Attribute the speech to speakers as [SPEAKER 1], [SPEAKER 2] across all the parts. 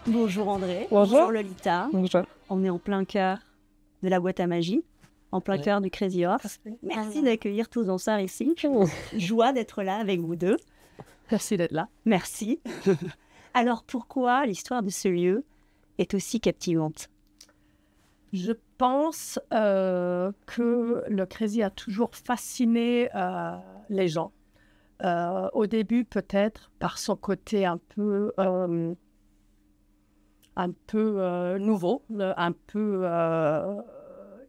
[SPEAKER 1] Bonjour André.
[SPEAKER 2] Bonjour.
[SPEAKER 1] Lolita.
[SPEAKER 2] Bonjour.
[SPEAKER 1] On est en plein cœur de la boîte à magie, en plein cœur du Crazy Horse. Merci d'accueillir tous ensemble ici. Joie d'être là avec vous deux.
[SPEAKER 2] Merci d'être là.
[SPEAKER 1] Merci. Alors pourquoi l'histoire de ce lieu est aussi captivante?
[SPEAKER 2] Je pense que le Crazy a toujours fasciné les gens. Au début, peut-être par son côté un peu nouveau, un peu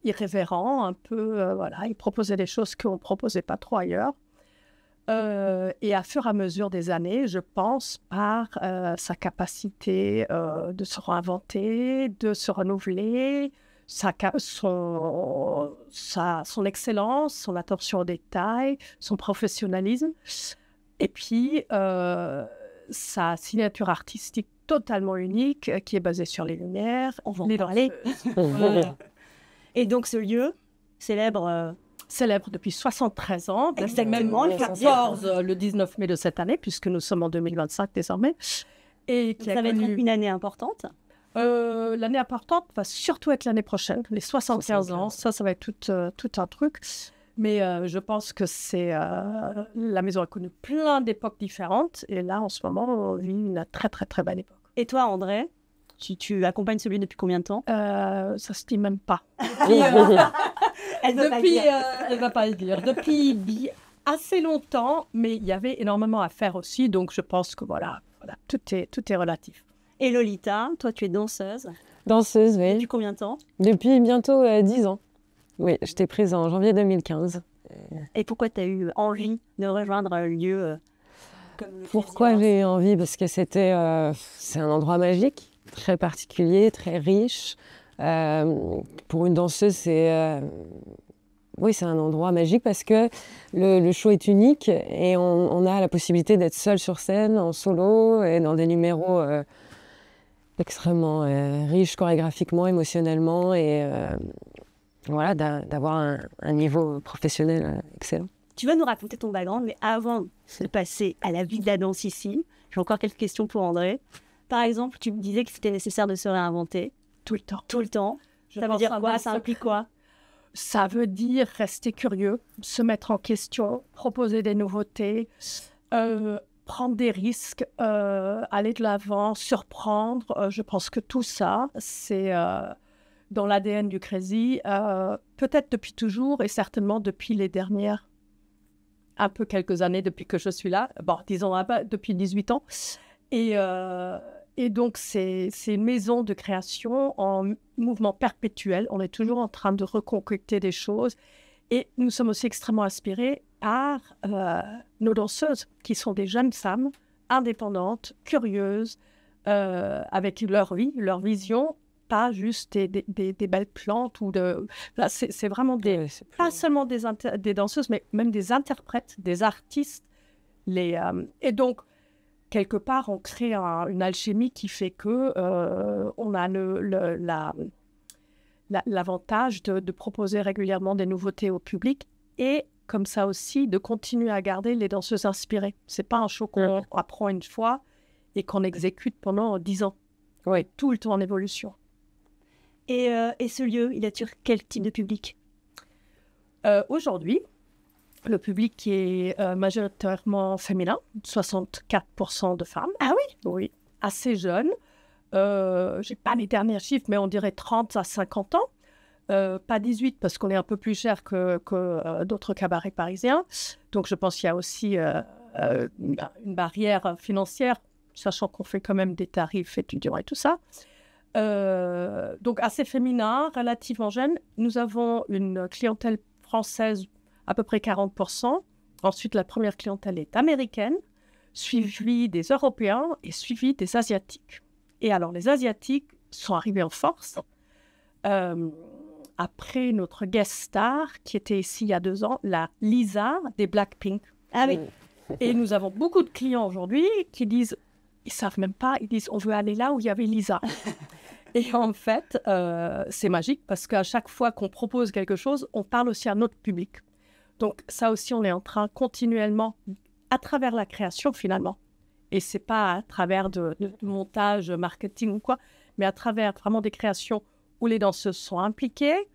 [SPEAKER 2] irrévérent, un peu voilà. Il proposait des choses qu'on ne proposait pas trop ailleurs. Et à fur et à mesure des années, je pense, par sa capacité de se réinventer, de se renouveler, son excellence, son attention aux détails, son professionnalisme, et puis sa signature artistique totalement unique qui est basée sur les lumières.
[SPEAKER 1] On va en parler. Et donc ce lieu célèbre
[SPEAKER 2] depuis 73 ans,
[SPEAKER 1] exactement,
[SPEAKER 2] même 14 le 19 mai de cette année, puisque nous sommes en 2025 désormais. Et
[SPEAKER 1] ça va être une année importante.
[SPEAKER 2] L'année importante va surtout être l'année prochaine, les 75 ans. Ça va être tout un truc. Mais je pense que la maison a connu plein d'époques différentes. Et là, en ce moment, on vit une très, très, très belle époque.
[SPEAKER 1] Et toi, André, tu accompagnes ce lieu depuis combien de temps?
[SPEAKER 2] Ça se dit même pas.
[SPEAKER 1] Elle
[SPEAKER 2] ne va pas le dire. Depuis assez longtemps, mais il y avait énormément à faire aussi. Donc, je pense que voilà, tout est relatif.
[SPEAKER 1] Et Lolita, toi, tu es danseuse.
[SPEAKER 3] Danseuse, oui.
[SPEAKER 1] Depuis combien de temps?
[SPEAKER 3] Depuis bientôt 10 ans. Oui, je t'ai prise en janvier 2015.
[SPEAKER 1] Et pourquoi tu as eu envie de rejoindre un lieu comme le
[SPEAKER 3] Pourquoi j'ai eu envie? Parce que c'est un endroit magique, très particulier, très riche. Pour une danseuse, c'est un endroit magique parce que le show est unique et on a la possibilité d'être seul sur scène, en solo et dans des numéros extrêmement riches chorégraphiquement, émotionnellement et voilà, d'avoir un niveau professionnel excellent.
[SPEAKER 1] Tu vas nous raconter ton background, mais avant de passer à la vie de la danse ici, j'ai encore quelques questions pour André. Par exemple, tu me disais que c'était nécessaire de se réinventer.
[SPEAKER 2] Tout le temps.
[SPEAKER 1] Tout le temps. Ça veut dire quoi? Ça implique quoi?
[SPEAKER 2] Ça veut dire rester curieux, se mettre en question, proposer des nouveautés, prendre des risques, aller de l'avant, surprendre. Je pense que tout ça, c'est dans l'ADN du Crazy, peut-être depuis toujours et certainement depuis les dernières quelques années depuis que je suis là. Bon, disons depuis 18 ans. Et donc, c'est une maison de création en mouvement perpétuel. On est toujours en train de reconquêter des choses. Et nous sommes aussi extrêmement inspirés par nos danseuses, qui sont des jeunes femmes indépendantes, curieuses, avec leur vie, leur vision, pas juste des belles plantes. Là, c'est vraiment pas seulement des danseuses, mais même des interprètes, des artistes. Et donc, quelque part, on crée une alchimie qui fait que on a l'avantage de proposer régulièrement des nouveautés au public et comme ça aussi de continuer à garder les danseuses inspirées. C'est pas un show qu'on apprend une fois et qu'on exécute pendant 10 ans.
[SPEAKER 3] Oui.
[SPEAKER 2] Tout le temps en évolution.
[SPEAKER 1] Et ce lieu, il attire quel type de public?
[SPEAKER 2] Aujourd'hui, le public qui est majoritairement féminin, 64% de femmes.
[SPEAKER 1] Ah oui?
[SPEAKER 2] Oui, assez jeune. Je n'ai pas les derniers chiffres, mais on dirait 30 à 50 ans. Pas 18 parce qu'on est un peu plus cher que d'autres cabarets parisiens. Donc je pense qu'il y a aussi une barrière financière, sachant qu'on fait quand même des tarifs étudiants et tout ça. Donc assez féminin, relativement jeune. Nous avons une clientèle française à peu près 40%. Ensuite, la première clientèle est américaine, suivie des Européens et suivie des Asiatiques. Et alors, les Asiatiques sont arrivés en force après notre guest star qui était ici il y a 2 ans, la Lisa des Blackpink.
[SPEAKER 1] Ah oui.
[SPEAKER 2] Et nous avons beaucoup de clients aujourd'hui qui disent, ils savent même pas, ils disent on veut aller là où il y avait Lisa. Et en fait, c'est magique parce qu'à chaque fois qu'on propose quelque chose, on parle aussi à notre public. Donc ça aussi, on est en train continuellement, à travers la création finalement, Et c'est pas à travers de montage, marketing ou quoi, mais à travers vraiment des créations où les danseuses sont impliquées,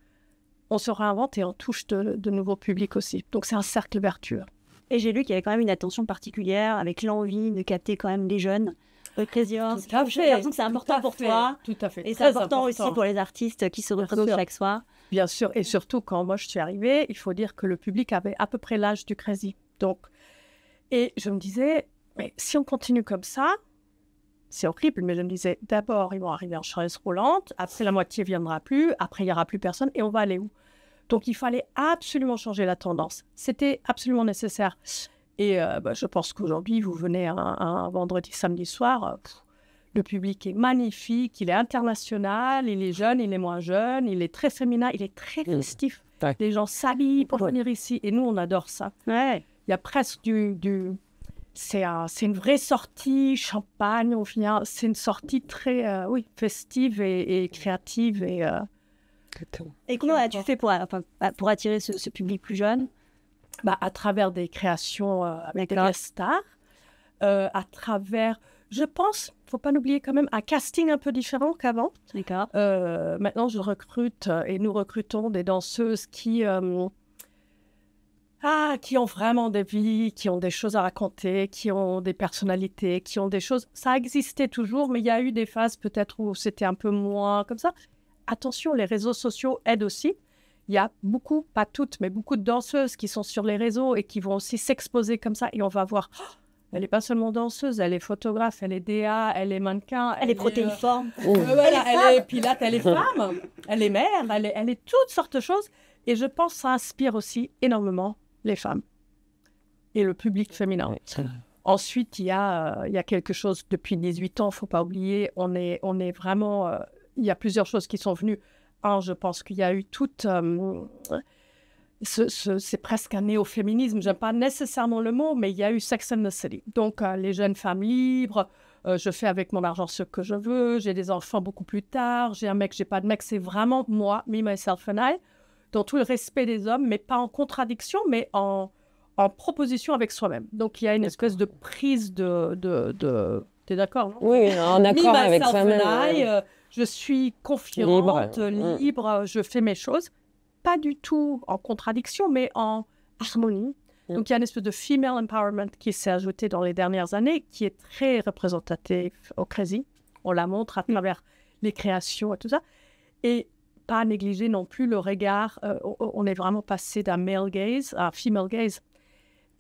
[SPEAKER 2] on se réinvente et on touche de nouveaux publics aussi. Donc c'est un cercle vertueux.
[SPEAKER 1] Et j'ai lu qu'il y avait quand même une attention particulière avec l'envie de capter quand même les jeunes. Crazy Horse,
[SPEAKER 2] Tout à
[SPEAKER 1] j'ai
[SPEAKER 2] fait.
[SPEAKER 1] l'impression que c'est important pour toi.
[SPEAKER 2] Tout à fait.
[SPEAKER 1] Et c'est
[SPEAKER 2] Très
[SPEAKER 1] important aussi pour les artistes qui se retrouvent chaque soir.
[SPEAKER 2] Bien sûr. Et surtout, quand moi je suis arrivée, il faut dire que le public avait à peu près l'âge du Crazy. Donc, et je me disais, mais si on continue comme ça, c'est horrible, mais je me disais, d'abord, ils vont arriver en chaise roulante, après la moitié ne viendra plus, après il n'y aura plus personne, et on va aller où? Donc, il fallait absolument changer la tendance. C'était absolument nécessaire. Et je pense qu'aujourd'hui, vous venez un vendredi, samedi soir, le public est magnifique, il est international, il est jeune, il est moins jeune, il est très féminin, il est très festif.
[SPEAKER 3] Ouais.
[SPEAKER 2] Les gens s'habillent pour venir ici, et nous, on adore ça.
[SPEAKER 1] Ouais.
[SPEAKER 2] Il y a presque c'est une vraie sortie champagne, on vient. C'est une sortie très festive et créative.
[SPEAKER 1] Et comment as-tu fait pour attirer ce public plus jeune?
[SPEAKER 2] À travers des créations avec des stars, à travers, je pense, il ne faut pas l'oublier quand même, un casting un peu différent qu'avant.
[SPEAKER 1] D'accord.
[SPEAKER 2] Maintenant, je recrute et nous recrutons des danseuses qui ont vraiment des vies, qui ont des choses à raconter, qui ont des personnalités, qui ont des choses... Ça existait toujours, mais il y a eu des phases peut-être où c'était un peu moins comme ça. Attention, les réseaux sociaux aident aussi. Il y a beaucoup, pas toutes, mais beaucoup de danseuses qui sont sur les réseaux et qui vont aussi s'exposer comme ça. Et on va voir, elle n'est pas seulement danseuse, elle est photographe, elle est DA, elle est mannequin.
[SPEAKER 1] Elle est protéiforme.
[SPEAKER 2] Voilà, elle est pilote, elle est femme, elle est mère, elle est toutes sortes de choses. Et je pense que ça inspire aussi énormément les femmes et le public féminin.
[SPEAKER 3] Oui,
[SPEAKER 2] Ensuite, il y a quelque chose, depuis 18 ans, il ne faut pas oublier, on est vraiment... il y a plusieurs choses qui sont venues. Je pense qu'il y a eu toute... c'est presque un néo-féminisme, je n'aime pas nécessairement le mot, mais il y a eu Sex and the City. Donc, les jeunes femmes libres, je fais avec mon argent ce que je veux, j'ai des enfants beaucoup plus tard, j'ai un mec, j'ai pas de mec, c'est vraiment moi, me, myself and I, dans tout le respect des hommes, mais pas en contradiction, mais en proposition avec soi-même. Donc, il y a une espèce de prise de... T'es d'accord, non?
[SPEAKER 3] Oui, en accord avec
[SPEAKER 2] soi-même. Je suis confiante, libre, je fais mes choses. Pas du tout en contradiction, mais en harmonie. Donc, il y a une espèce de female empowerment qui s'est ajouté dans les dernières années, qui est très représentatif au Crazy. On la montre à travers les créations et tout ça. Et pas négliger non plus le regard. On est vraiment passé d'un male gaze à un female gaze.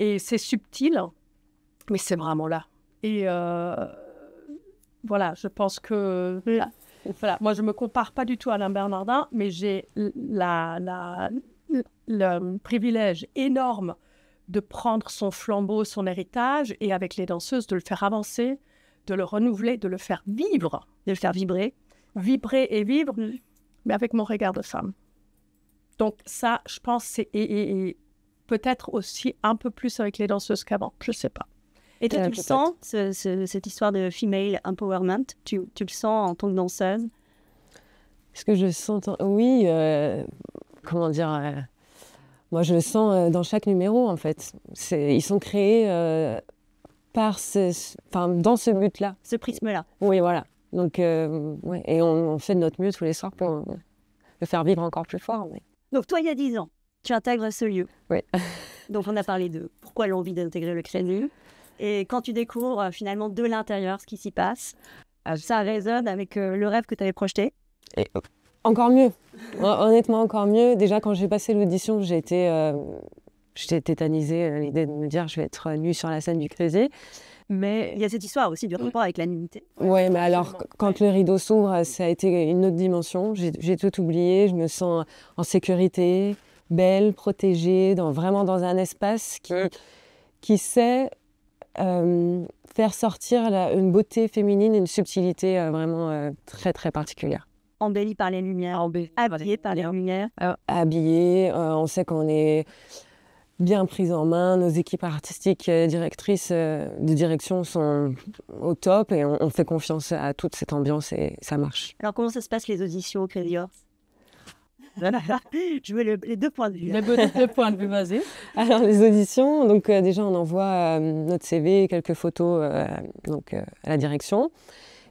[SPEAKER 2] Et c'est subtil, mais c'est vraiment là. Et voilà, je pense que... Voilà, moi, je ne me compare pas du tout à Alain Bernardin, mais j'ai le privilège énorme de prendre son flambeau, son héritage, et avec les danseuses, de le faire avancer, de le renouveler, de le faire vivre, de le faire vibrer et vivre, mais avec mon regard de femme. Donc ça, je pense, c'est et peut-être aussi un peu plus avec les danseuses qu'avant, je ne sais pas.
[SPEAKER 1] Et toi, tu le sens, cette histoire de female empowerment, tu le sens en tant que danseuse?
[SPEAKER 3] Est-ce que je sens... Oui, comment dire... moi, je le sens dans chaque numéro, en fait. Ils sont créés dans ce but-là.
[SPEAKER 1] Ce prisme-là.
[SPEAKER 3] Oui, voilà. Donc, ouais. Et on fait de notre mieux tous les soirs pour le faire vivre encore plus fort. Mais...
[SPEAKER 1] Donc, toi, il y a 10 ans, tu intègres ce lieu.
[SPEAKER 3] Oui.
[SPEAKER 1] Donc, on a parlé de pourquoi l'envie d'intégrer le Crazy. Et quand tu découvres finalement de l'intérieur ce qui s'y passe, ça résonne avec le rêve que tu avais projeté.
[SPEAKER 3] Et encore mieux. Honnêtement, encore mieux. Déjà, quand j'ai passé l'audition, j'étais tétanisée à l'idée de me dire je vais être nue sur la scène du Crazy.
[SPEAKER 1] Mais il y a cette histoire aussi du rapport avec la nudité.
[SPEAKER 3] Oui, mais alors, quand le rideau s'ouvre, ça a été une autre dimension. J'ai tout oublié. Je me sens en sécurité, belle, protégée, vraiment dans un espace qui sait... faire sortir une beauté féminine, une subtilité vraiment très très particulière.
[SPEAKER 1] Embellie par les lumières, habillée par les lumières.
[SPEAKER 3] Habillée, on sait qu'on est bien prise en main, nos équipes artistiques, directrices de direction sont au top et on fait confiance à toute cette ambiance et ça marche.
[SPEAKER 1] Alors comment ça se passe les auditions au Crazy Horse? Je veux les deux points de vue.
[SPEAKER 2] Les deux points de vue, vas-y.
[SPEAKER 3] Alors, les auditions, donc déjà, on envoie notre CV et quelques photos à la direction.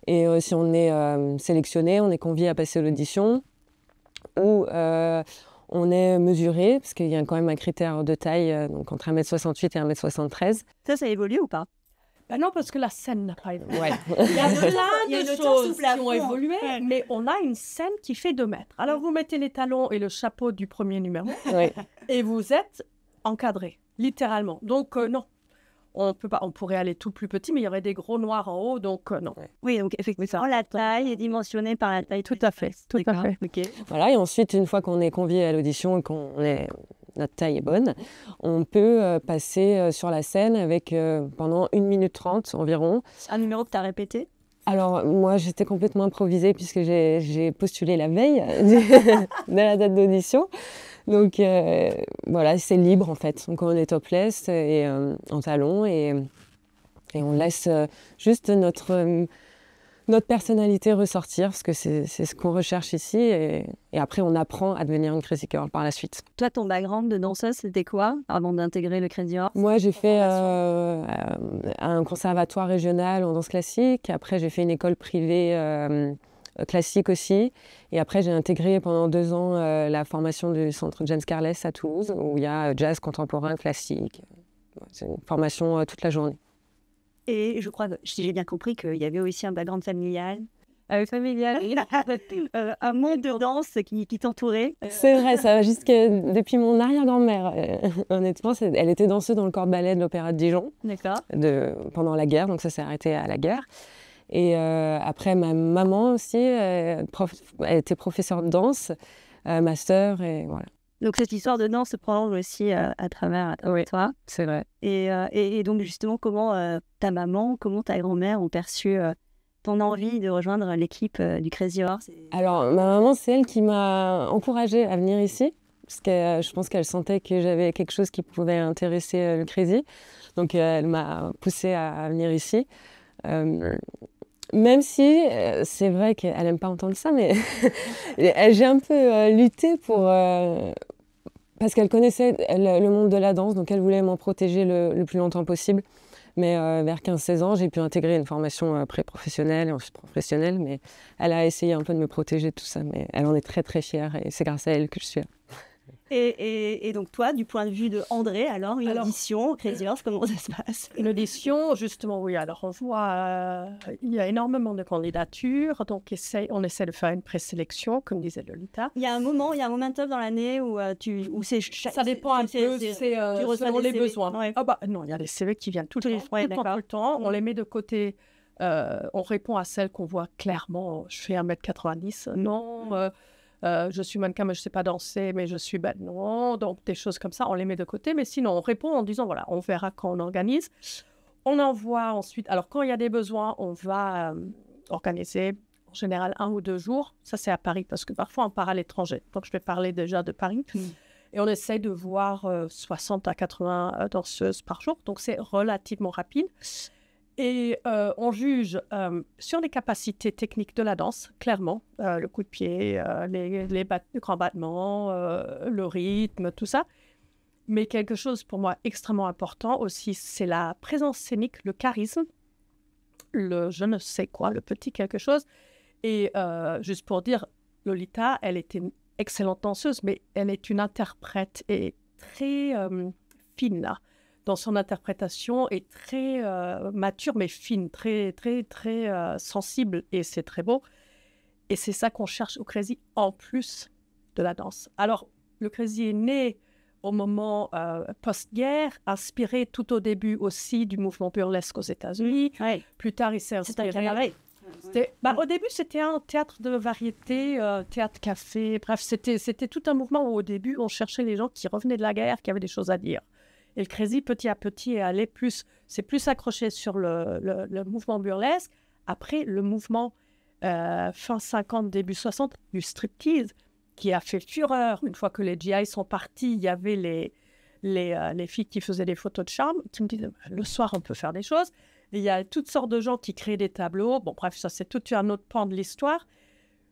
[SPEAKER 3] Et si on est sélectionné, on est convié à passer l'audition où on est mesuré, parce qu'il y a quand même un critère de taille, donc entre 1m68 et 1m73.
[SPEAKER 1] Ça évolue ou pas?
[SPEAKER 2] Ben non, parce que la scène n'a pas évolué.
[SPEAKER 3] Ouais.
[SPEAKER 2] Il y a
[SPEAKER 1] Il y a
[SPEAKER 2] plein de
[SPEAKER 1] une
[SPEAKER 2] choses
[SPEAKER 1] sous
[SPEAKER 2] qui
[SPEAKER 1] plafond.
[SPEAKER 2] ont évolué,
[SPEAKER 1] Ouais.
[SPEAKER 2] mais on a une scène qui fait 2 mètres. Alors, vous mettez les talons et le chapeau du premier numéro,
[SPEAKER 3] Ouais.
[SPEAKER 2] et vous êtes encadré, littéralement. Donc, non. On peut pas, on pourrait aller tout plus petit, mais il y aurait des gros noirs en haut, donc non.
[SPEAKER 1] Oui, donc effectivement, la taille est dimensionnée par la taille.
[SPEAKER 2] Tout à fait, tout à fait.
[SPEAKER 1] Ok.
[SPEAKER 3] Voilà, et ensuite, une fois qu'on est convié à l'audition et notre taille est bonne, on peut passer sur la scène avec pendant 1 minute 30 environ.
[SPEAKER 1] Un numéro que tu as répété?
[SPEAKER 3] Alors, moi, j'étais complètement improvisée puisque j'ai postulé la veille de la date d'audition. Donc, voilà, c'est libre en fait. Donc, on est topless et en talons et on laisse juste notre personnalité ressortir parce que c'est ce qu'on recherche ici. Et après, on apprend à devenir une Crazy Girl par la suite.
[SPEAKER 1] Toi, ton background de danseuse, c'était quoi avant d'intégrer le Crazy Horse?
[SPEAKER 3] Moi, j'ai fait un conservatoire régional en danse classique. Après, j'ai fait une école privée classique aussi. Et après, j'ai intégré pendant 2 ans la formation du centre James Carles à Toulouse, où il y a jazz contemporain, classique. C'est une formation toute la journée.
[SPEAKER 1] Et je crois, si j'ai bien compris, qu'il y avait aussi un background familial. Un monde de danse qui t'entourait.
[SPEAKER 3] C'est vrai, ça va jusque depuis mon arrière-grand-mère. Honnêtement, elle était danseuse dans le corps de ballet de l'Opéra de Dijon
[SPEAKER 1] D'accord.
[SPEAKER 3] pendant la guerre, donc ça s'est arrêté à la guerre. Et après, ma maman aussi, elle était professeure de danse, master, et voilà.
[SPEAKER 1] Donc cette histoire de danse se prolonge aussi à travers toi.
[SPEAKER 3] C'est vrai.
[SPEAKER 1] Et donc justement, comment ta maman, comment ta grand-mère ont perçu ton envie de rejoindre l'équipe du Crazy Horse?
[SPEAKER 3] Alors, ma maman, c'est elle qui m'a encouragée à venir ici, parce que je pense qu'elle sentait que j'avais quelque chose qui pouvait intéresser le Crazy. Donc, elle m'a poussée à venir ici. Même si c'est vrai qu'elle n'aime pas entendre ça, mais j'ai un peu lutté parce qu'elle connaissait le monde de la danse, donc elle voulait m'en protéger le plus longtemps possible. Mais vers 15-16 ans, j'ai pu intégrer une formation pré-professionnelle et ensuite professionnelle. Mais elle a essayé un peu de me protéger de tout ça. Mais elle en est très très fière et c'est grâce à elle que je suis là.
[SPEAKER 1] Et donc toi, du point de vue de André, alors une audition au Crazy Horse, comment ça se passe?
[SPEAKER 2] Une audition, justement, oui. Alors, on voit, il y a énormément de candidatures, donc on essaie de faire une présélection, comme disait Lolita.
[SPEAKER 1] Il y a un momentum dans l'année où c'est...
[SPEAKER 2] Ça dépend un peu, c'est selon les besoins.
[SPEAKER 1] Ouais.
[SPEAKER 2] Ah bah, non, il y a des CV qui viennent tout le temps, on les met de côté, on répond à celles qu'on voit clairement. Je fais 1m90, non. Je suis mannequin, mais je ne sais pas danser, mais je suis belle, non. Donc, des choses comme ça, on les met de côté. Mais sinon, on répond en disant, voilà, on verra quand on organise. On envoie ensuite... Alors, quand il y a des besoins, on va organiser, en général, 1 ou 2 jours. Ça, c'est à Paris, parce que parfois, on part à l'étranger. Donc, je vais parler déjà de Paris. Et on essaye de voir 60 à 80 danseuses par jour. Donc, c'est relativement rapide. Et on juge sur les capacités techniques de la danse, clairement, le coup de pied, les grands battements, le rythme, tout ça. Mais quelque chose pour moi extrêmement important aussi, c'est la présence scénique, le charisme, le je ne sais quoi, le petit quelque chose. Et juste pour dire, Lolita, elle était une excellente danseuse, mais elle est une interprète et très fine là. Dans son interprétation est très mature, mais fine, très, très, très sensible, et c'est très beau. Et c'est ça qu'on cherche au Crazy, en plus de la danse. Alors, le Crazy est né au moment post-guerre, inspiré tout au début aussi du mouvement burlesque aux États-Unis.
[SPEAKER 1] Ouais.
[SPEAKER 2] Plus tard, il s'est inspiré... Au début, c'était un théâtre de variété, théâtre-café, bref, c'était tout un mouvement où au début, on cherchait les gens qui revenaient de la guerre, qui avaient des choses à dire. Et le Crazy, petit à petit, est allé c'est plus accroché sur le mouvement burlesque. Après, le mouvement fin 50, début 60, du striptease, qui a fait fureur. Une fois que les GI sont partis, il y avait les filles qui faisaient des photos de charme, qui me disaient, le soir, on peut faire des choses. Et il y a toutes sortes de gens qui créent des tableaux. Bon, bref, ça, c'est tout un autre pan de l'histoire.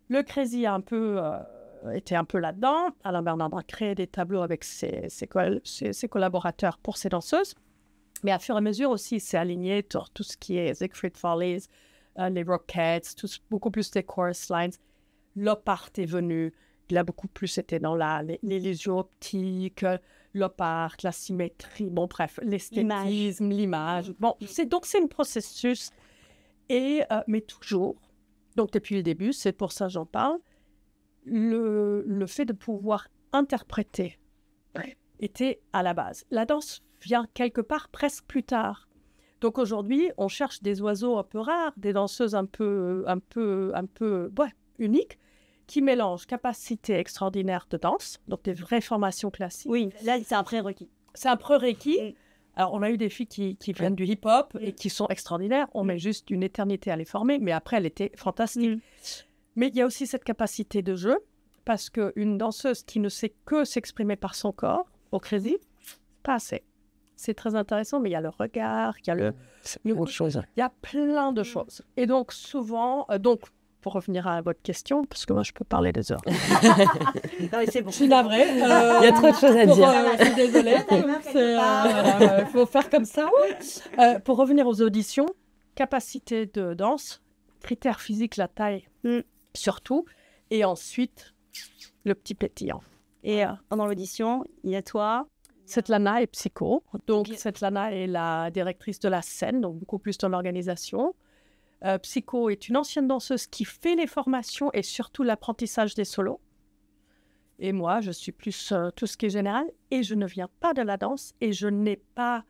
[SPEAKER 2] Le Crazy a un peu était un peu là-dedans. Alain Bernard a créé des tableaux avec ses collaborateurs pour ces danseuses. Mais à fur et à mesure aussi, il s'est aligné sur tout ce qui est Siegfried Follies, les Rockettes, beaucoup plus des chorus lines. L'op-art est venu. Il a beaucoup plus été dans l'illusion optique, l'op-art, la symétrie, bon bref, l'esthétisme, l'image. Bon, donc c'est un processus. Mais toujours, donc depuis le début, c'est pour ça que j'en parle, le fait de pouvoir interpréter était à la base. La danse vient quelque part presque plus tard. Donc aujourd'hui, on cherche des oiseaux un peu rares, des danseuses un peu uniques, qui mélangent capacité extraordinaire de danse, donc des vraies formations classiques.
[SPEAKER 1] Oui, là, c'est un prérequis.
[SPEAKER 2] C'est un prérequis. Alors, on a eu des filles qui viennent du hip-hop et qui sont extraordinaires. On met juste une éternité à les former, mais après, elle était fantastique. Mais il y a aussi cette capacité de jeu, parce qu'une danseuse qui ne sait que s'exprimer par son corps, au Crazy, pas assez. C'est très intéressant, mais il y a le regard, il y a
[SPEAKER 3] autre chose.
[SPEAKER 2] Il y a plein de choses. Et donc, souvent... pour revenir à votre question, parce que moi, je peux parler des heures.
[SPEAKER 1] Non, c'est bon.
[SPEAKER 2] Je suis navrée.
[SPEAKER 3] Il y a trop de choses à dire.
[SPEAKER 2] Je suis désolée. Il faut faire comme ça. Pour revenir aux auditions, capacité de danse, critères physiques, la taille, surtout. Et ensuite, le petit pétillant.
[SPEAKER 1] Et pendant l'audition, il y a toi.
[SPEAKER 2] Svetlana est psycho. Donc, Svetlana est la directrice de la scène, donc beaucoup plus dans l'organisation. Psycho est une ancienne danseuse qui fait les formations et surtout l'apprentissage des solos. Et moi, je suis plus tout ce qui est général. Et je ne viens pas de la danse et je n'ai pas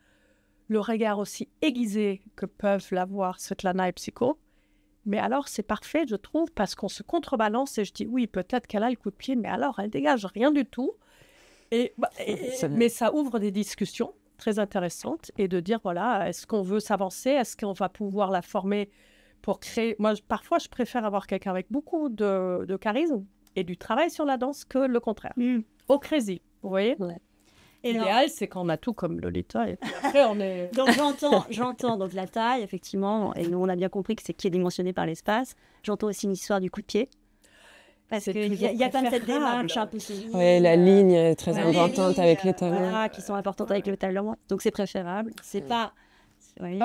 [SPEAKER 2] le regard aussi aiguisé que peuvent l'avoir Svetlana et Psycho. Mais alors, c'est parfait, je trouve, parce qu'on se contrebalance et je dis, oui, peut-être qu'elle a le coup de pied, mais alors, elle dégage rien du tout. Mais ça ouvre des discussions très intéressantes et de dire, voilà, est-ce qu'on veut s'avancer? Est-ce qu'on va pouvoir la former pour créer... Moi, parfois, je préfère avoir quelqu'un avec beaucoup de charisme et du travail sur la danse que le contraire. Au Crazy, vous voyez? Et l'idéal, c'est qu'on a tout comme Lolita. Et après, on est...
[SPEAKER 1] Donc, j'entends donc la taille, effectivement, et nous, on a bien compris que c'est qui est dimensionné par l'espace. J'entends aussi une histoire du coup de pied. Parce qu'il y a quand même cette démarche un peu...
[SPEAKER 3] Oui, la ligne est très importante avec les talons.
[SPEAKER 1] Voilà, qui sont importantes avec le talon. Donc, c'est préférable. C'est pas... Oui.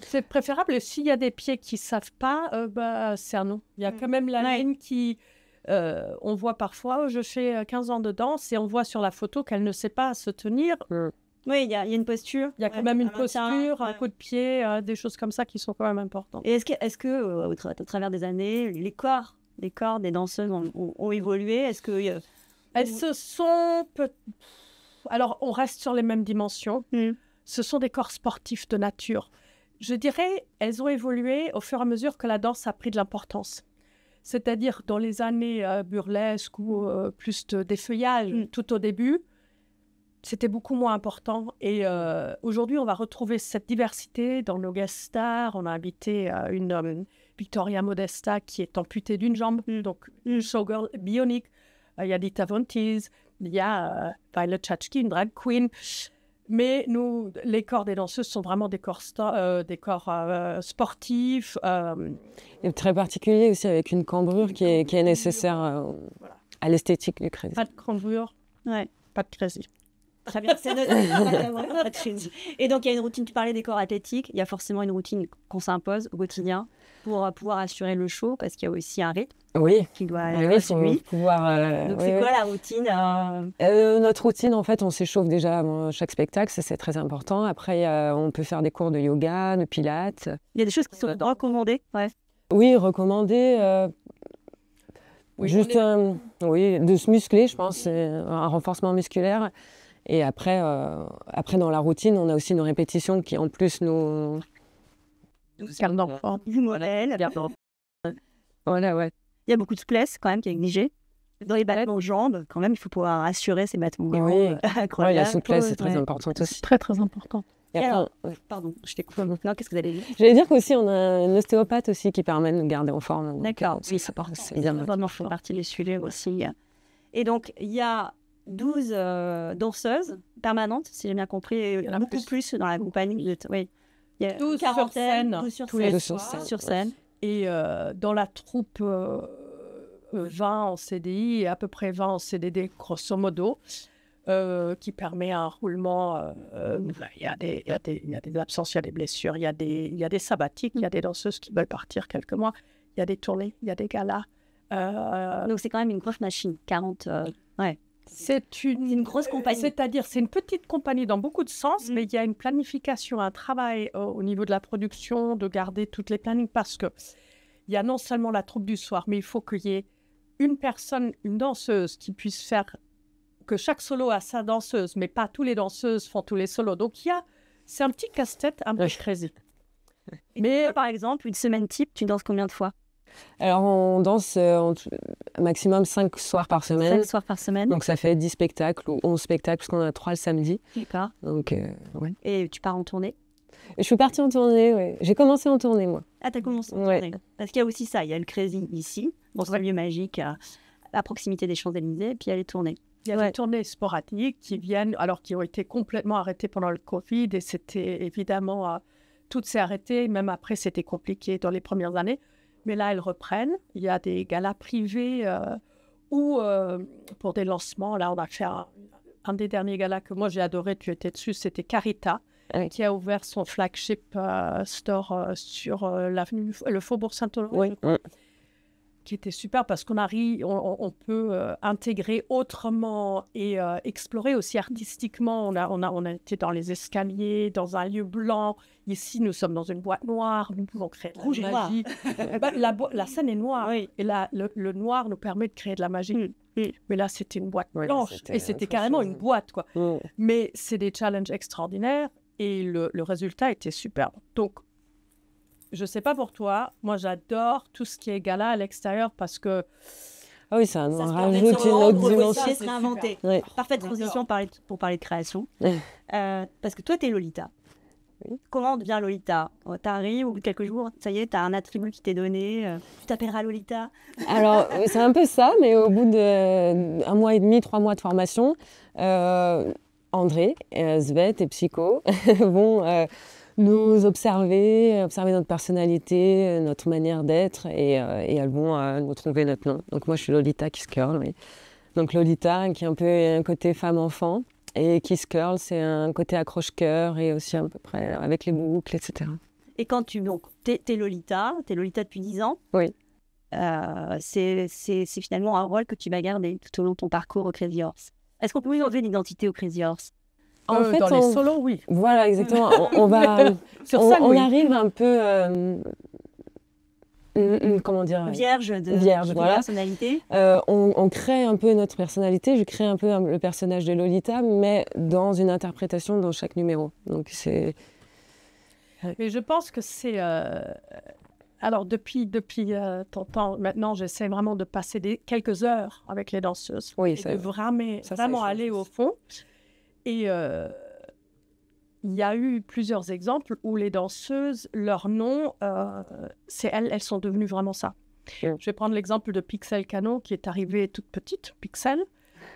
[SPEAKER 2] C'est préférable. Et s'il y a des pieds qui ne savent pas, c'est un non. Il y a quand même la ligne qui... on voit parfois, je fais 15 ans de danse et on voit sur la photo qu'elle ne sait pas se tenir.
[SPEAKER 1] Oui, il y a une posture.
[SPEAKER 2] Il y a quand même une posture, un coup de pied, des choses comme ça qui sont quand même importantes.
[SPEAKER 1] Et est-ce que au travers des années, les corps des danseuses ont évolué? Est-ce que...
[SPEAKER 2] Elles se sont... Alors, on reste sur les mêmes dimensions. Ce sont des corps sportifs de nature. Je dirais, elles ont évolué au fur et à mesure que la danse a pris de l'importance. C'est-à-dire, dans les années burlesques ou plus d'effeuillage, tout au début, c'était beaucoup moins important. Et aujourd'hui, on va retrouver cette diversité dans nos guest stars. On a invité une Victoria Modesta qui est amputée d'une jambe, donc une showgirl bionique. Il y a Dita Von Teese, il y a Violet Chachki, une drag queen. Mais nous, les corps des danseuses sont vraiment des corps sportifs.
[SPEAKER 3] Et très particulier aussi, avec une cambrure qui est nécessaire à l'esthétique du Crazy.
[SPEAKER 2] Pas de cambrure, pas de Crazy.
[SPEAKER 1] Très bien, c'est noté. Et donc, il y a une routine, tu parlais des corps athlétiques, il y a forcément une routine qu'on s'impose au quotidien pour pouvoir assurer le show, parce qu'il y a aussi un rythme qui doit être suivi. Donc, c'est quoi la routine
[SPEAKER 3] Notre routine, en fait, on s'échauffe déjà avant chaque spectacle, ça c'est très important. Après, on peut faire des cours de yoga, de pilates.
[SPEAKER 1] Il y a des choses qui sont recommandées.
[SPEAKER 3] Oui, recommandées. Juste de se muscler, je pense, un renforcement musculaire. Et après, dans la routine, on a aussi nos répétitions qui, en plus, nous
[SPEAKER 2] servent d'enfant.
[SPEAKER 1] Voilà, ouais. Il y a beaucoup de souplesse, quand même, qui est exigée. Dans les battements aux jambes, quand même, il faut pouvoir assurer ces battements.
[SPEAKER 3] Oui, la souplesse, c'est très important aussi.
[SPEAKER 2] C'est très, très important.
[SPEAKER 1] Et alors, pardon, je t'ai coupé. Non, qu'est-ce que vous allez dire?
[SPEAKER 3] J'allais dire qu'aussi, on a un ostéopathe aussi qui permet de nous garder en forme.
[SPEAKER 1] D'accord, oui, c'est bien. Vraiment, il faut partie des sujets aussi. Et donc, il y a 12 danseuses permanentes, si j'ai bien compris, et beaucoup plus dans la compagnie. Oui. Il y a
[SPEAKER 2] 12
[SPEAKER 1] quarantaine,
[SPEAKER 2] sur scène,
[SPEAKER 1] tous les soirs sur scène.
[SPEAKER 2] Et dans la troupe 20 en CDI et à peu près 20 en CDD, grosso modo, qui permet un roulement. Il y a des absences, il y a des blessures, il y a des sabbatiques, il y a des danseuses qui veulent partir quelques mois, il y a des tournées, il y a des galas.
[SPEAKER 1] Donc, c'est quand même une grosse machine, 40... ouais.
[SPEAKER 2] C'est une
[SPEAKER 1] grosse compagnie.
[SPEAKER 2] C'est-à-dire, c'est une petite compagnie dans beaucoup de sens, mais il y a une planification, un travail au niveau de la production, de garder toutes les plannings, parce qu'il y a non seulement la troupe du soir, mais il faut qu'il y ait une personne, une danseuse qui puisse faire que chaque solo a sa danseuse, mais pas tous les danseuses font tous les solos. Donc, c'est un petit casse-tête un peu crazy.
[SPEAKER 1] Mais toi, par exemple, une semaine type, tu danses combien de fois?
[SPEAKER 3] Alors, on danse maximum 5 soirs par semaine.
[SPEAKER 1] 5 soirs par semaine.
[SPEAKER 3] Donc, ça fait 10 spectacles ou 11 spectacles, parce qu'on en a 3 le samedi.
[SPEAKER 1] D'accord.
[SPEAKER 3] Donc, ouais.
[SPEAKER 1] Et tu pars en tournée?
[SPEAKER 3] Je suis partie en tournée, oui. J'ai commencé en tournée, moi.
[SPEAKER 1] Ah, t'as commencé en tournée. Parce qu'il y a aussi ça. Il y a le Crazy ici, dans ce lieu magique, à proximité des Champs-Élysées, et puis il y a les tournées.
[SPEAKER 2] Il y a des tournées sporadiques qui ont été complètement arrêtées pendant le Covid, et c'était évidemment, tout s'est arrêté, même après c'était compliqué dans les premières années. Mais là, elles reprennent. Il y a des galas privés ou pour des lancements. Là, on a fait un des derniers galas que moi j'ai adoré, tu étais dessus, c'était Carita, qui a ouvert son flagship store sur l'avenue, le Faubourg Saint-Honoré, qui était super parce on peut intégrer autrement et explorer aussi artistiquement. On a été dans les escaliers, dans un lieu blanc. Ici, nous sommes dans une boîte noire. Nous pouvons créer de la magie. La scène est noire et le noir nous permet de créer de la magie. Mais là, c'était une boîte blanche et c'était carrément une boîte, quoi. Mais c'est des challenges extraordinaires et le résultat était superbe. Donc, je ne sais pas pour toi, moi j'adore tout ce qui est gala à l'extérieur parce que...
[SPEAKER 3] Ah oui, ça rajoute une autre dimension.
[SPEAKER 1] Ça se réinventer. Parfaite transition pour parler de création. Parce que toi, tu es Lolita. Comment on devient Lolita? T'arrives au bout de quelques jours, ça y est, tu as un attribut qui t'est donné, tu t'appelleras Lolita.
[SPEAKER 3] Alors, c'est un peu ça, mais au bout d'1 mois et demi, 3 mois de formation, André, Svet et Psycho vont... nous observer notre personnalité, notre manière d'être, et elles vont nous trouver notre nom. Donc moi, je suis Lolita Kiss Curl, oui. Donc Lolita, qui est un peu un côté femme-enfant, et Kiss Curl, c'est un côté accroche-cœur, et aussi à peu près avec les boucles, etc.
[SPEAKER 1] Et quand t'es Lolita depuis 10 ans.
[SPEAKER 3] Oui.
[SPEAKER 1] C'est finalement un rôle que tu vas garder tout au long de ton parcours au Crazy Horse. Est-ce qu'on peut enlever l'identité au Crazy Horse?
[SPEAKER 2] En fait, dans les solos, oui.
[SPEAKER 3] Voilà, exactement. On arrive un peu, comment dire,
[SPEAKER 1] vierge de
[SPEAKER 3] voilà.
[SPEAKER 1] Personnalité.
[SPEAKER 3] On crée un peu notre personnalité. Je crée un peu le personnage de Lolita, mais dans une interprétation dans chaque numéro. Donc c'est.
[SPEAKER 2] Mais je pense que c'est. Alors depuis ton temps, maintenant, j'essaie vraiment de passer quelques heures avec les danseuses.
[SPEAKER 3] Oui,
[SPEAKER 2] et de vraiment aller au fond. Et il y a eu plusieurs exemples où les danseuses, leur nom, elles sont devenues vraiment ça. Je vais prendre l'exemple de Pixel Canon, qui est arrivée toute petite, Pixel.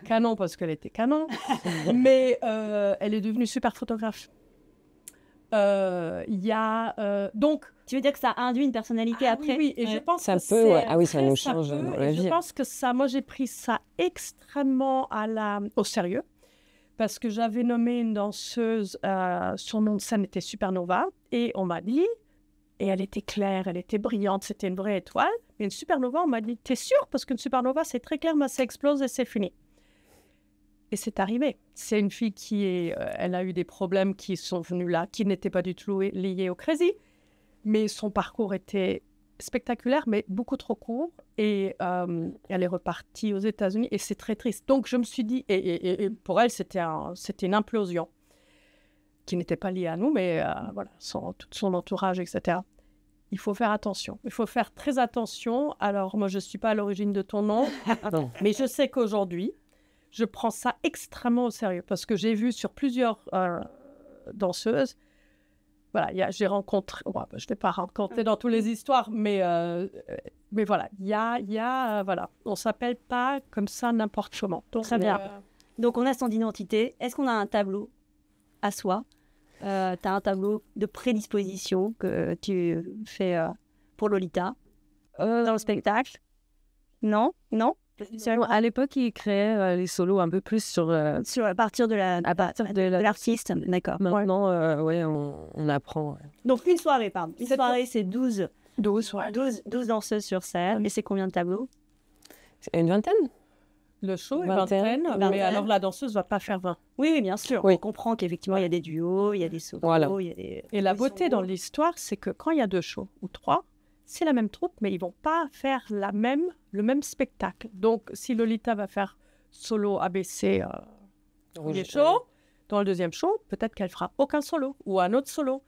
[SPEAKER 2] Canon parce qu'elle était canon, mais elle est devenue super photographe. Donc,
[SPEAKER 1] tu veux dire que ça induit une personnalité après?
[SPEAKER 2] Oui, et je pense
[SPEAKER 3] ça
[SPEAKER 2] que
[SPEAKER 3] peut, ah oui, ça nous change dans la vie.
[SPEAKER 2] Je pense que moi j'ai pris ça extrêmement au sérieux. Parce que j'avais nommé une danseuse, son nom de scène était Supernova, et on m'a dit, et elle était claire, elle était brillante, c'était une vraie étoile, mais une Supernova, on m'a dit, t'es sûre? Parce qu'une Supernova, c'est très clair, mais ça explose et c'est fini. Et c'est arrivé. C'est une fille elle a eu des problèmes qui sont venus là, qui n'étaient pas du tout liés au Crazy, mais son parcours était spectaculaire, mais beaucoup trop court. Et elle est repartie aux États-Unis et c'est très triste. Donc je me suis dit, et pour elle, c'était une implosion qui n'était pas liée à nous, mais voilà, tout son entourage, etc. Il faut faire attention. Il faut faire très attention. Alors moi, je ne suis pas à l'origine de ton nom, mais je sais qu'aujourd'hui, je prends ça extrêmement au sérieux parce que j'ai vu sur plusieurs danseuses. Voilà, j'ai rencontré, je ne vais pas raconter dans toutes les histoires, mais voilà, voilà, on ne s'appelle pas comme ça n'importe comment.
[SPEAKER 1] Donc, très bien. Donc, on a son identité. Est-ce qu'on a un tableau à soi? Tu as un tableau de prédisposition que tu fais pour Lolita dans le spectacle? Non.
[SPEAKER 3] À l'époque, il créait les solos un peu plus
[SPEAKER 1] à partir de l'artiste. D'accord.
[SPEAKER 3] Maintenant, on apprend.
[SPEAKER 1] Donc, une soirée, Une soirée, c'est 12 danseuses sur scène. Et c'est combien de tableaux?
[SPEAKER 3] Une vingtaine.
[SPEAKER 2] Le show est vingtaine, mais alors la danseuse ne va pas faire 20.
[SPEAKER 1] Oui, bien sûr. Oui. On comprend qu'effectivement, il y a des duos, il y a des solos. Voilà.
[SPEAKER 2] Et la beauté dans l'histoire, c'est que quand il y a 2 shows ou 3, c'est la même troupe, mais ils ne vont pas faire le même spectacle. Donc, si Lolita va faire solo ABC les shows, dans le deuxième show, peut-être qu'elle fera aucun solo ou un autre solo.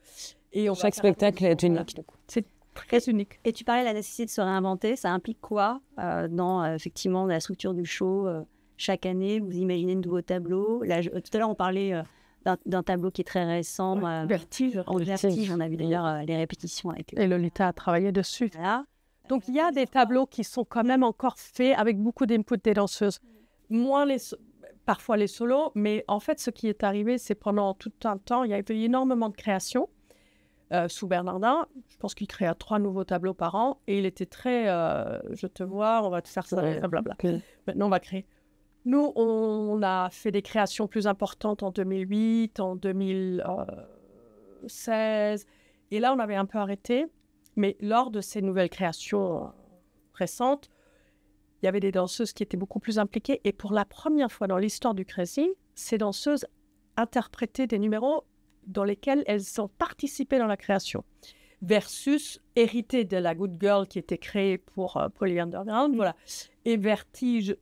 [SPEAKER 2] Et
[SPEAKER 3] chaque spectacle est unique.
[SPEAKER 2] C'est très unique.
[SPEAKER 1] Et tu parlais de la nécessité de se réinventer. Ça implique quoi dans effectivement la structure du show chaque année? Vous imaginez de nouveaux tableaux. Là, tout à l'heure, on parlait d'un tableau qui est très récent.
[SPEAKER 2] Vertige.
[SPEAKER 1] Vertige. On a vu d'ailleurs les répétitions.
[SPEAKER 2] Et Lolita a travaillé dessus. Voilà. Donc, il y a des tableaux qui sont quand même encore faits avec beaucoup d'input des danseuses. Parfois les solos, mais en fait, ce qui est arrivé, c'est pendant tout un temps, il y avait énormément de créations. Sous Bernardin, je pense qu'il créa 3 nouveaux tableaux par an et il était très je te vois, on va te faire ça, blablabla. Okay. Maintenant, on va créer. Nous, on a fait des créations plus importantes en 2008, en 2016, et là, on avait un peu arrêté. Mais lors de ces nouvelles créations récentes, il y avait des danseuses qui étaient beaucoup plus impliquées. Et pour la première fois dans l'histoire du Crazy, ces danseuses interprétaient des numéros dans lesquels elles ont participé dans la création, versus hérité de la Good Girl qui était créée pour Polly Underground, voilà. Et Vertige,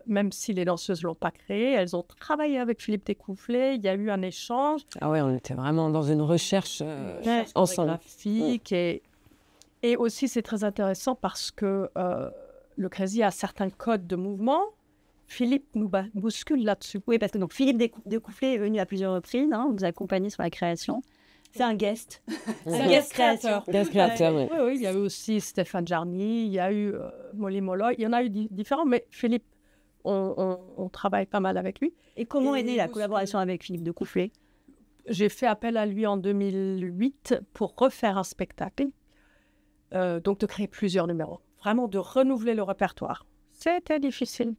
[SPEAKER 2] même si les danseuses ne l'ont pas créée, elles ont travaillé avec Philippe Découfflet, il y a eu un échange.
[SPEAKER 3] Ah ouais, on était vraiment dans une recherche ensemble.
[SPEAKER 2] Et aussi, c'est très intéressant parce que le Crazy a certains codes de mouvement. Philippe nous bouscule là-dessus.
[SPEAKER 1] Oui, parce que donc, Philippe Découfflet est venu à plusieurs reprises, vous a accompagné sur la création. C'est un guest.
[SPEAKER 2] C'est un guest créateur.
[SPEAKER 3] Guest créateur, oui.
[SPEAKER 2] Oui, il y a eu aussi Stéphane Jarny, il y a eu Molly Molloy, il y en a eu différents, mais Philippe, on travaille pas mal avec lui.
[SPEAKER 1] Et comment est née la collaboration avec Philippe Découfflet?
[SPEAKER 2] J'ai fait appel à lui en 2008 pour refaire un spectacle, donc de créer plusieurs numéros, vraiment de renouveler le répertoire. C'était difficile.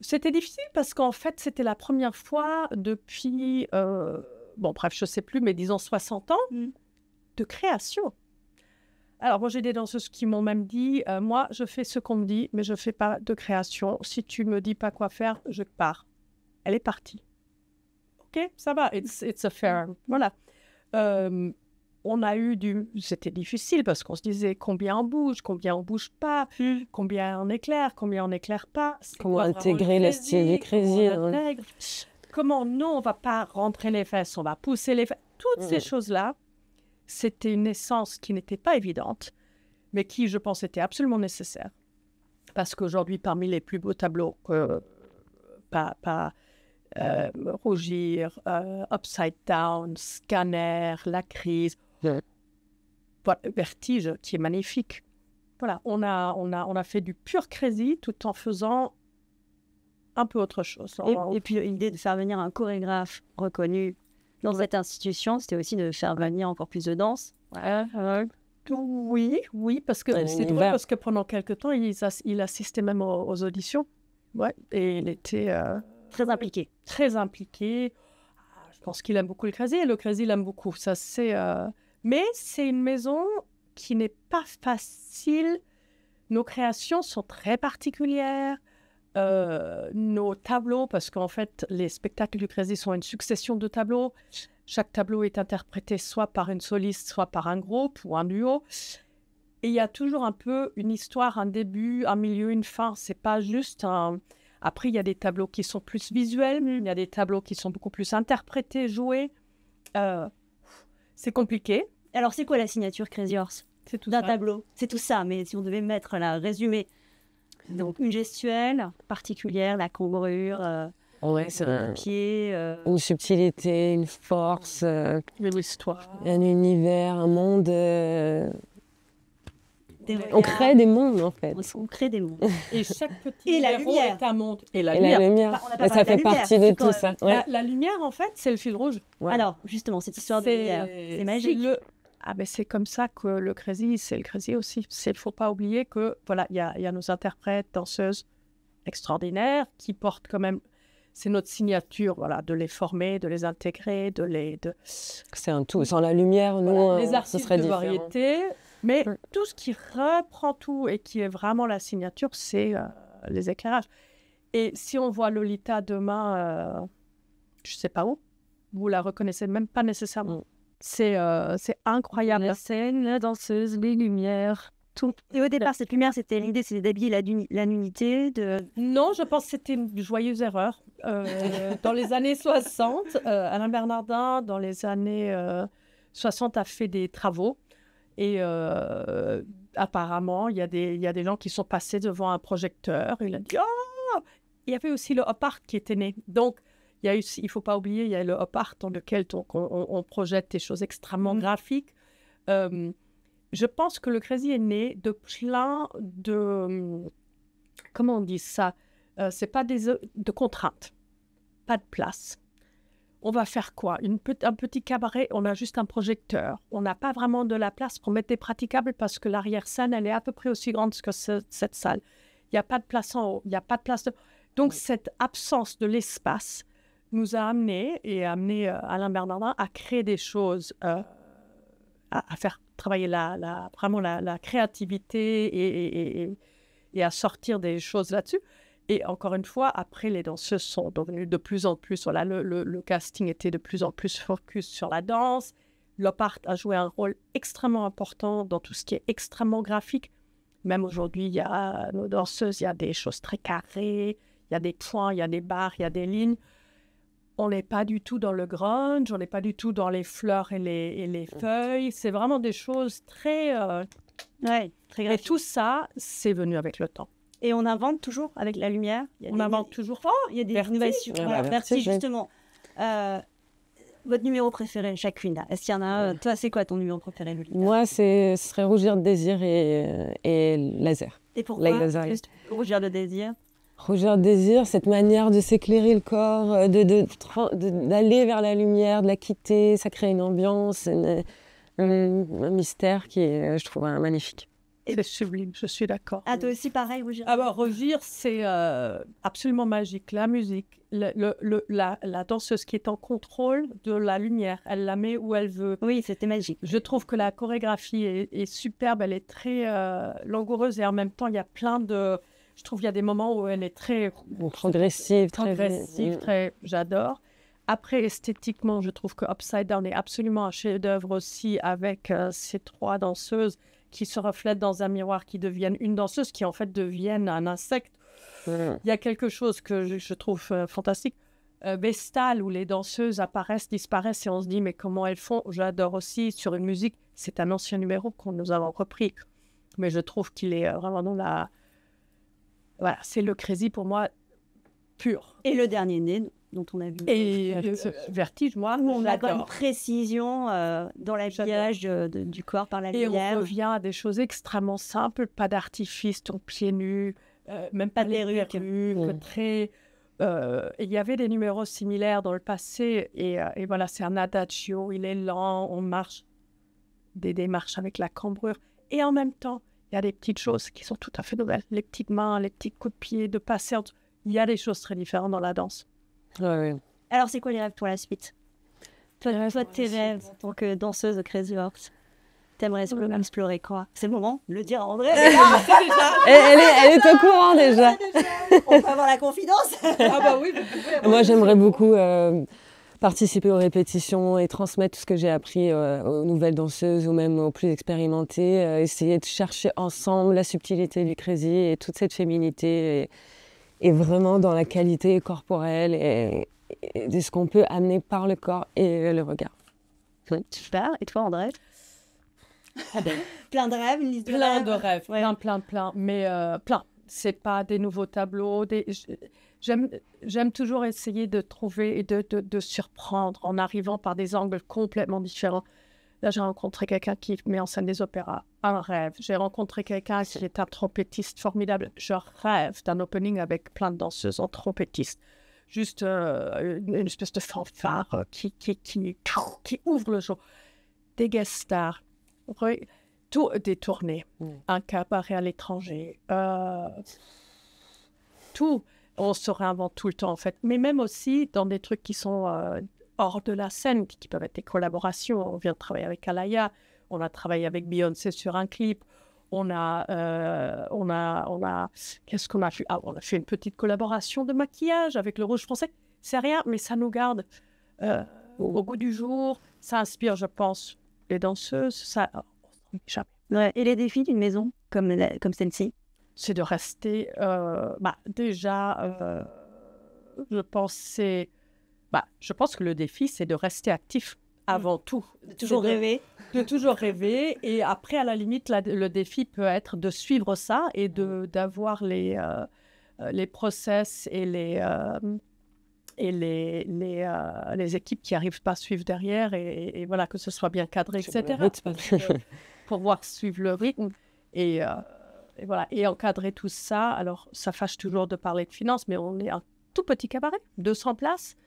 [SPEAKER 2] C'était difficile parce qu'en fait, c'était la première fois depuis, je ne sais plus, mais disons 60 ans, de création. Alors, moi, j'ai des danseuses qui m'ont même dit, moi, je fais ce qu'on me dit, mais je ne fais pas de création. Si tu ne me dis pas quoi faire, je pars. Elle est partie. OK, ça va, it's a fair. Voilà. C'était difficile parce qu'on se disait combien on bouge pas, combien on éclaire pas.
[SPEAKER 3] Comment intégrer le style du Crazy.
[SPEAKER 2] Comment non, on va pas rentrer les fesses, on va pousser les fesses. Toutes ces choses-là, c'était une naissance qui n'était pas évidente, mais qui, je pense, était absolument nécessaire. Parce qu'aujourd'hui, parmi les plus beaux tableaux, Rougir, Upside Down, Scanner, La Crise, Vertige, qui est magnifique. Voilà, on a fait du pur Crazy tout en faisant un peu autre chose.
[SPEAKER 1] Et puis l'idée de faire venir un chorégraphe reconnu dans cette institution, c'était aussi de faire venir encore plus de danse.
[SPEAKER 2] Oui, parce que c'est drôle parce que pendant quelques temps, il assistait même aux auditions. Ouais, et il était
[SPEAKER 1] très impliqué.
[SPEAKER 2] Très impliqué. Je pense qu'il aime beaucoup le Crazy et le Crazy l'aime beaucoup. Ça, mais c'est une maison qui n'est pas facile. Nos créations sont très particulières. Nos tableaux, parce qu'en fait, les spectacles du Crazy sont une succession de tableaux. Chaque tableau est interprété soit par une soliste, soit par un groupe ou un duo. Et il y a toujours un peu une histoire, un début, un milieu, une fin. C'est pas juste un... Après, il y a des tableaux qui sont plus visuels, il y a des tableaux qui sont beaucoup plus interprétés, joués. C'est compliqué.
[SPEAKER 1] Alors, c'est quoi la signature Crazy Horse d'un tableau? C'est tout ça, mais si on devait mettre la résumé. Donc, une gestuelle particulière, la cambrure,
[SPEAKER 3] un
[SPEAKER 1] pied...
[SPEAKER 3] Une subtilité, une force,
[SPEAKER 2] une histoire.
[SPEAKER 3] Un univers, un monde... On crée des mondes, en fait.
[SPEAKER 1] On crée des mondes.
[SPEAKER 2] Et chaque petit héros est un monde.
[SPEAKER 3] Et la lumière. Ça fait partie de tout ça.
[SPEAKER 2] La lumière, en fait, c'est le fil rouge.
[SPEAKER 1] Ouais. Alors, justement, cette histoire de lumière, c'est magique.
[SPEAKER 2] Ah ben c'est comme ça que le Crazy, c'est le Crazy aussi. Il ne faut pas oublier que voilà, il y a nos interprètes, danseuses extraordinaires qui portent quand même, c'est notre signature, voilà, de les former, de les intégrer,
[SPEAKER 3] C'est un tout. Sans la lumière, nous,
[SPEAKER 2] les
[SPEAKER 3] ce
[SPEAKER 2] artistes
[SPEAKER 3] serait
[SPEAKER 2] de
[SPEAKER 3] différent.
[SPEAKER 2] variété, mais tout ce qui reprend tout et qui est vraiment la signature, c'est les éclairages. Et si on voit Lolita demain, je ne sais pas où, vous la reconnaissez même pas nécessairement. C'est incroyable.
[SPEAKER 1] La scène, la danseuse, les lumières, tout. Et au départ, cette lumière, c'était l'idée, c'était d'habiller la nudité.
[SPEAKER 2] Non, je pense que c'était une joyeuse erreur. Dans les années 60, Alain Bernardin, dans les années 60, a fait des travaux. Et apparemment, il y a des gens qui sont passés devant un projecteur. Il a dit « Oh !» Il y avait aussi le op art qui était né. Donc, il ne faut pas oublier, il y a le op art dans lequel on projette des choses extrêmement graphiques. Je pense que le Crazy est né de plein de... comment on dit ça? Ce n'est pas de contraintes, pas de place. On va faire quoi? Un petit cabaret, on a juste un projecteur. On n'a pas vraiment de la place pour mettre des praticables parce que l'arrière-scène, elle est à peu près aussi grande que cette salle. Il n'y a pas de place en haut, il n'y a pas de place... Donc, cette absence de l'espace nous a amené Alain Bernardin à créer des choses, à faire travailler vraiment la créativité et à sortir des choses là-dessus. Et encore une fois, après, les danseuses sont devenues de plus en plus... Voilà, le casting était de plus en plus focus sur la danse. L'op art a joué un rôle extrêmement important dans tout ce qui est extrêmement graphique. Même aujourd'hui, il y a nos danseuses, il y a des choses très carrées, il y a des points, il y a des barres, il y a des lignes. On n'est pas du tout dans le grunge, on n'est pas du tout dans les fleurs et les feuilles. C'est vraiment des choses très...
[SPEAKER 1] très graphiques.
[SPEAKER 2] Et tout ça, c'est venu avec le temps.
[SPEAKER 1] Et on invente toujours avec la lumière.
[SPEAKER 2] On invente toujours.
[SPEAKER 1] Il y a des innovations. Vertige, justement. Votre numéro préféré, chacune, là. Est-ce qu'il y en a un? Toi, c'est quoi ton numéro préféré, Lolita?
[SPEAKER 3] Moi, ce serait Rougir de désir et Laser.
[SPEAKER 1] Et pourquoi juste Rougir de désir?
[SPEAKER 3] Rougir de désir, cette manière de s'éclairer le corps, d'aller vers la lumière, de la quitter, ça crée une ambiance, un mystère qui est, je trouve, magnifique.
[SPEAKER 2] C'est sublime, je suis d'accord.
[SPEAKER 1] Ah, toi aussi, pareil, Rougir?
[SPEAKER 2] Ah bah, Rougir, c'est absolument magique. La musique, la danseuse qui est en contrôle de la lumière, elle la met où elle veut.
[SPEAKER 1] Oui, c'était magique.
[SPEAKER 2] Je trouve que la chorégraphie est superbe, elle est très langoureuse et en même temps, il y a plein de... Je trouve qu'il y a des moments où elle est très...
[SPEAKER 3] progressive,
[SPEAKER 2] très... J'adore. Après, esthétiquement, je trouve que Upside Down est absolument un chef-d'œuvre aussi avec ces trois danseuses qui se reflètent dans un miroir, qui deviennent une danseuse, qui en fait deviennent un insecte. Il y a quelque chose que je trouve fantastique. Vestal, où les danseuses apparaissent, disparaissent, et on se dit, mais comment elles font? J'adore aussi, sur une musique, c'est un ancien numéro que nous avons repris. Mais je trouve qu'il est vraiment dans la... Voilà, c'est le Crazy pour moi, pur.
[SPEAKER 1] Et le dernier né, dont on a vu...
[SPEAKER 2] Et Vertige, moi,
[SPEAKER 1] on a une précision dans l'habillage du corps par la lumière.
[SPEAKER 2] Et on revient à des choses extrêmement simples, pas d'artifice, ton pied nu, même pas de perruques, très... il y avait des numéros similaires dans le passé, et voilà, c'est un adagio, il est lent, on marche, des démarches avec la cambrure, et en même temps, il y a des petites choses qui sont tout à fait nouvelles, les petites mains, les petits coups de pied, de passer, il y a des choses très différentes dans la danse.
[SPEAKER 3] Ouais.
[SPEAKER 1] Alors, c'est quoi les rêves pour la suite? Toi, tes rêves en tant que danseuse de Crazy Horse, t'aimerais explorer quoi? C'est le moment de le dire à André.
[SPEAKER 3] Elle est au courant déjà.
[SPEAKER 1] On peut avoir la confidence.
[SPEAKER 2] Ah bah oui.
[SPEAKER 3] Moi, j'aimerais beaucoup participer aux répétitions et transmettre tout ce que j'ai appris aux nouvelles danseuses ou même aux plus expérimentées. Essayer de chercher ensemble la subtilité du Crazy et toute cette féminité. Et vraiment dans la qualité corporelle et de ce qu'on peut amener par le corps et le regard.
[SPEAKER 1] Super. Et toi, André? Plein de rêves, une liste de
[SPEAKER 2] rêves. Plein de rêves, plein. Mais plein. C'est pas des nouveaux tableaux. J'aime toujours essayer de trouver et de surprendre en arrivant par des angles complètement différents. Là, j'ai rencontré quelqu'un qui met en scène des opéras. Un rêve. J'ai rencontré quelqu'un qui est un trompettiste formidable. Je rêve d'un opening avec plein de danseuses en trompettiste. Juste une espèce de fanfare qui ouvre le show. Des guest stars. Des tournées, un cabaret à l'étranger, tout. On se réinvente tout le temps, en fait. Mais même aussi dans des trucs qui sont hors de la scène, qui peuvent être des collaborations. On vient de travailler avec Alaya, on a travaillé avec Beyoncé sur un clip. Qu'est-ce qu'on a fait? On a fait une petite collaboration de maquillage avec le Rouge Français. C'est rien, mais ça nous garde au goût du jour. Ça inspire, je pense, les danseuses. Ça,
[SPEAKER 1] ouais. Et les défis d'une maison comme celle-ci?
[SPEAKER 2] C'est de rester... je pense que le défi, c'est de rester actif avant tout.
[SPEAKER 1] De toujours rêver.
[SPEAKER 2] De toujours rêver. Et après, à la limite, le défi peut être de suivre ça et d'avoir les process et les équipes qui n'arrivent pas à suivre derrière et voilà, que ce soit bien cadré, etc. Pour pouvoir suivre le rythme et voilà, et encadrer tout ça. Alors, ça fâche toujours de parler de finances, mais on est un tout petit cabaret, 200 places.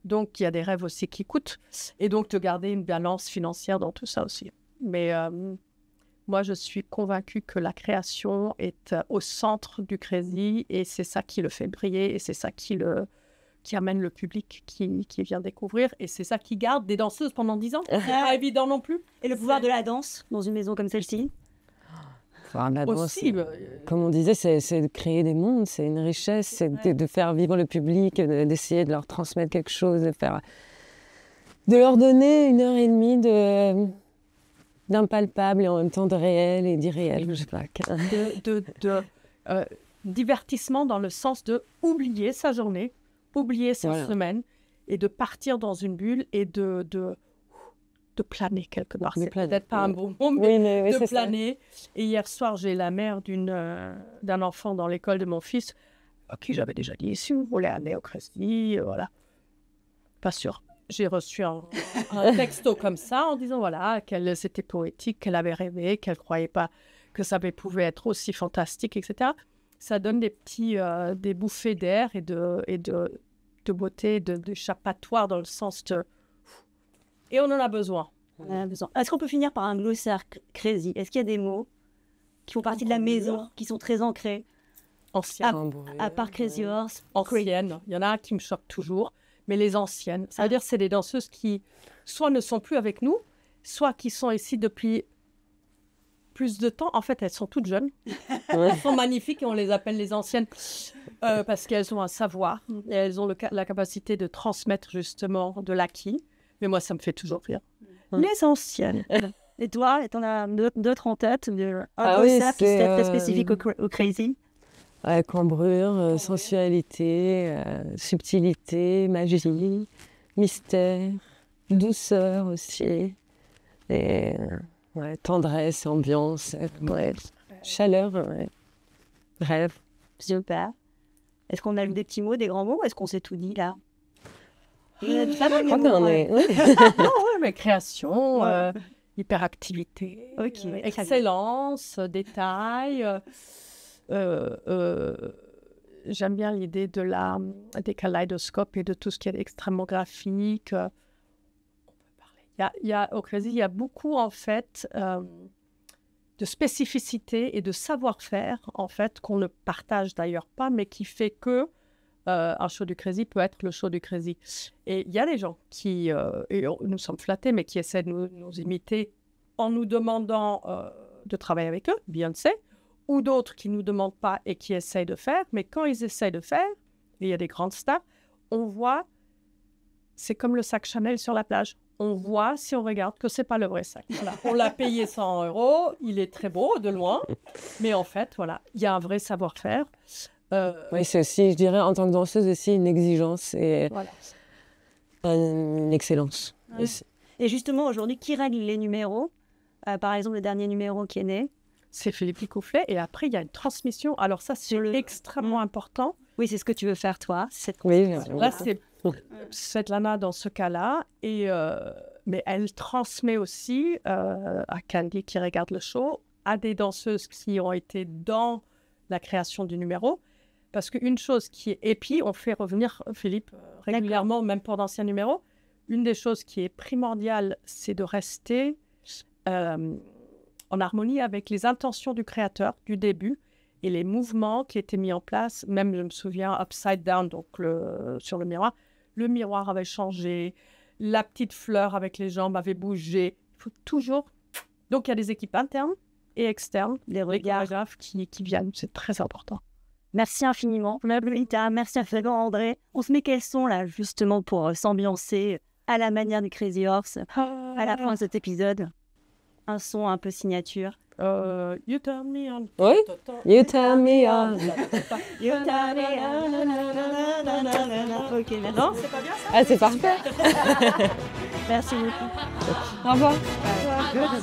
[SPEAKER 2] Donc, il y a des rêves aussi qui coûtent. Et donc, de garder une balance financière dans tout ça aussi. Mais moi, je suis convaincue que la création est au centre du Crazy et c'est ça qui le fait briller et c'est ça qui amène le public qui vient découvrir. Et c'est ça qui garde des danseuses pendant 10 ans. C'est pas évident non plus.
[SPEAKER 1] Et le pouvoir de la danse dans une maison comme celle-ci?
[SPEAKER 3] La danse, comme on disait, c'est de créer des mondes, c'est une richesse, c'est de faire vivre le public, d'essayer de leur transmettre quelque chose, de leur donner 1h30 d'impalpable et en même temps de réel et d'irréel, je sais pas.
[SPEAKER 2] Divertissement dans le sens de oublier sa journée, oublier sa semaine et de partir dans une bulle et de planer quelque part. C'est peut-être pas un bon mot, mais de planer. Ça. Et hier soir, j'ai la mère d'un enfant dans l'école de mon fils, à qui j'avais déjà dit, si vous voulez aller au Crazy, voilà. Pas sûr. J'ai reçu un texto comme ça en disant, voilà, c'était poétique, qu'elle avait rêvé, qu'elle ne croyait pas que ça pouvait être aussi fantastique, etc. Ça donne des bouffées d'air et de beauté, d'échappatoire dans le sens de... Et on en a besoin.
[SPEAKER 1] Est-ce qu'on peut finir par un glossaire Crazy? Est-ce qu'il y a des mots qui font partie de la maison, qui sont très ancrés?
[SPEAKER 2] Anciennes.
[SPEAKER 1] À part Crazy Horse.
[SPEAKER 2] Anciennes. Il y en a un qui me choque toujours, mais les anciennes. Ça veut dire que c'est des danseuses qui, soit ne sont plus avec nous, soit qui sont ici depuis plus de temps. En fait, elles sont toutes jeunes. Elles sont magnifiques et on les appelle les anciennes parce qu'elles ont un savoir et elles ont la capacité de transmettre justement de l'acquis. Mais moi, ça me fait toujours rire. Les anciennes.
[SPEAKER 1] Et toi, tu en as d'autres en tête? Un glossaire qui est très spécifique au Crazy?
[SPEAKER 3] Cambrure, sensualité, subtilité, magie, mystère, douceur aussi. Et tendresse, ambiance, chaleur, rêve.
[SPEAKER 1] Super. Est-ce qu'on a eu des petits mots, des grands mots, ou est-ce qu'on s'est tout dit là?
[SPEAKER 2] Mais création, hyperactivité, excellence, détail. J'aime bien l'idée des kaléidoscopes et de tout ce qui est extrêmement graphique. On peut parler. Au Crazy, il y a beaucoup en fait de spécificité et de savoir-faire en fait qu'on ne partage d'ailleurs pas, mais qui fait que un show du Crazy peut être le show du Crazy. Et il y a des gens qui, nous sommes flattés, mais qui essaient de nous imiter en nous demandant de travailler avec eux, Beyoncé, ou d'autres qui ne nous demandent pas et qui essayent de faire. Mais quand ils essayent de faire, et il y a des grandes stars, on voit, c'est comme le sac Chanel sur la plage. On voit, si on regarde, que ce n'est pas le vrai sac. Voilà. On l'a payé 100 €, il est très beau de loin, mais en fait, voilà, il y a un vrai savoir-faire.
[SPEAKER 3] Oui, c'est aussi, je dirais, en tant que danseuse, aussi une exigence et une excellence.
[SPEAKER 1] Ouais. Et justement, aujourd'hui, qui règle les numéros? Par exemple, le dernier numéro qui est né?
[SPEAKER 2] C'est Philippe Picouflet. Et après, il y a une transmission. Alors ça, c'est extrêmement important.
[SPEAKER 1] Oui, c'est ce que tu veux faire, toi.
[SPEAKER 2] Là, c'est Svetlana dans ce cas-là. Mais elle transmet aussi à Candy qui regarde le show, à des danseuses qui ont été dans la création du numéro. Parce qu'une chose qui est... Et puis, on fait revenir Philippe régulièrement, même pour d'anciens numéros. Une des choses qui est primordiale, c'est de rester en harmonie avec les intentions du créateur du début et les mouvements qui étaient mis en place. Même, je me souviens, upside down, donc sur le miroir avait changé, la petite fleur avec les jambes avait bougé. Il faut toujours... Donc, il y a des équipes internes et externes, les chorégraphes qui viennent. C'est très important.
[SPEAKER 1] Merci infiniment, Lolita. Merci infiniment, André. On se met quel son, là, justement, pour s'ambiancer à la manière du Crazy Horse à la fin de cet épisode? Un son un peu signature.
[SPEAKER 2] You turn me on.
[SPEAKER 3] Oui. You turn me on.
[SPEAKER 1] You turn me on. Ok, merci.
[SPEAKER 2] Non, c'est pas bien ça?
[SPEAKER 3] Ah, c'est parfait.
[SPEAKER 1] Merci beaucoup.
[SPEAKER 3] Au revoir.
[SPEAKER 1] Au revoir.